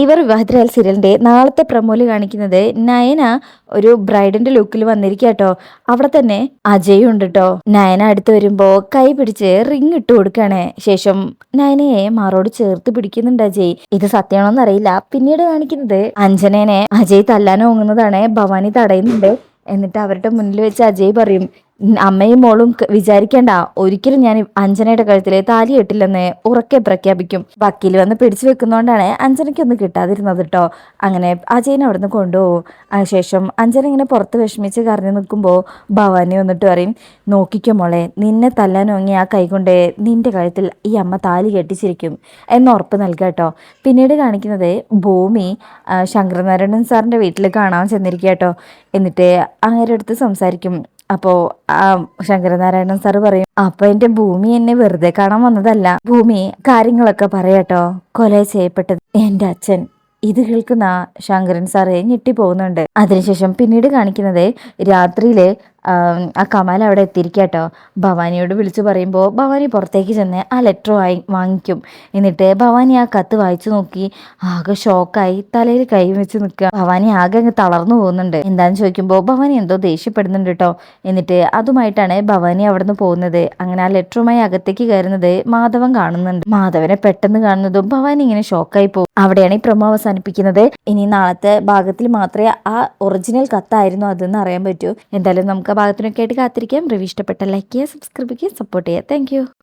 ഇവർ വിവാഹിതരായ സീരിയലിന്റെ നാളത്തെ പ്രമോല് കാണിക്കുന്നത് നയന ഒരു ബ്രൈഡിന്റെ ലുക്കിൽ വന്നിരിക്കട്ടോ. അവിടെ തന്നെ അജയും ഉണ്ട് കേട്ടോ. നയന അടുത്ത് വരുമ്പോ കൈ പിടിച്ച് റിങ് ഇട്ട് കൊടുക്കാണ്. ശേഷം നയനയെ മാറോട് ചേർത്ത് പിടിക്കുന്നുണ്ട് അജയ്. ഇത് സത്യമാണോന്ന് അറിയില്ല. പിന്നീട് കാണിക്കുന്നത് അഞ്ജനേനെ അജയ് തല്ലാൻ ഓങ്ങുന്നതാണ്. ഭവാനി തടയുന്നുണ്ട്. എന്നിട്ട് അവരുടെ മുന്നിൽ വെച്ച് അജയ് പറയും, അമ്മയും മോളും വിചാരിക്കേണ്ട, ഒരിക്കലും ഞാൻ അഞ്ജനയുടെ കഴുത്തിലെ താലി കെട്ടില്ലെന്ന് ഉറക്കെ പ്രഖ്യാപിക്കും. വക്കീൽ വന്ന് പിടിച്ചു വെക്കുന്നോണ്ടാണ് അഞ്ജനയ്ക്കൊന്നും കിട്ടാതിരുന്നത് കേട്ടോ. അങ്ങനെ അജയനെ അവിടുന്ന് കൊണ്ടുപോകും. അതിനുശേഷം അഞ്ജന ഇങ്ങനെ പുറത്ത് വിഷമിച്ച് കരഞ്ഞു നിൽക്കുമ്പോൾ ഭവാനി വന്നിട്ട് പറയും, നോക്കിക്കോ മോളെ, നിന്നെ തല്ലാനോങ്ങി ആ കൈകൊണ്ട് നിന്റെ കഴുത്തിൽ ഈ അമ്മ താലി കെട്ടിച്ചിരിക്കും എന്ന് ഉറപ്പ് നൽകുക കേട്ടോ. പിന്നീട് കാണിക്കുന്നത് ഭൂമി ശങ്കരനാരായണൻ സാറിൻ്റെ വീട്ടിൽ കാണാൻ ചെന്നിരിക്കുക കേട്ടോ. എന്നിട്ട് അങ്ങേരുടെ അടുത്ത് സംസാരിക്കും. അപ്പോൾ ശങ്കരനാരായണൻ സാറ് പറയും, അപ്പൊ എന്റെ ഭൂമി എന്നെ വെറുതെ കാണാൻ വന്നതല്ല, ഭൂമി കാര്യങ്ങളൊക്കെ പറയാട്ടോ, കൊല ചെയ്യപ്പെട്ടത് എന്റെ അച്ഛൻ. ഇത് കേൾക്കുന്ന ശങ്കരൻ സാറ് ഞെട്ടിപ്പോകുന്നുണ്ട്. അതിനുശേഷം പിന്നീട് കാണിക്കുന്നത് രാത്രിയില് ആ കമാൽ അവിടെ എത്തിയിരിക്കാട്ടോ. ഭവാനിയോട് വിളിച്ചു പറയുമ്പോൾ ഭവാനി പുറത്തേക്ക് ചെന്ന് ആ ലെറ്റർ വാങ്ങിക്കും. എന്നിട്ട് ഭവാനി ആ കത്ത് വായിച്ചു നോക്കി ആകെ ഷോക്കായി തലയിൽ കൈ വെച്ച് നിൽക്കുക. ഭവാനി ആകെ അങ്ങ് തളർന്നു പോകുന്നുണ്ട്. എന്താന്ന് ചോദിക്കുമ്പോൾ ഭവാനി എന്തോ ദേഷ്യപ്പെടുന്നുണ്ട് കേട്ടോ. എന്നിട്ട് അതുമായിട്ടാണ് ഭവാനി അവിടുന്ന് പോകുന്നത്. അങ്ങനെ ആ ലെറ്ററുമായി അകത്തേക്ക് കയറുന്നത് മാധവൻ കാണുന്നുണ്ട്. മാധവനെ പെട്ടെന്ന് കാണുന്നതും ഭവാനി ഇങ്ങനെ ഷോക്കായി പോകും. അവിടെയാണ് ഈ പ്രൊമോ അവസാനിപ്പിക്കുന്നത്. ഇനി നാളത്തെ ഭാഗത്തിൽ മാത്രമേ ആ ഒറിജിനൽ കത്തായിരുന്നു അതെന്ന് അറിയാൻ പറ്റൂ. എന്തായാലും നമുക്ക് ഭാഗത്തിനൊക്കെ ആയിട്ട് കാത്തിരിക്കാം. റിവ്യൂ ഇഷ്ടപ്പെട്ട ലൈക്ക് ചെയ്യുക, സബ്സ്ക്രൈബ് ചെയ്യുക, സപ്പോർട്ട് ചെയ്യുക. താങ്ക്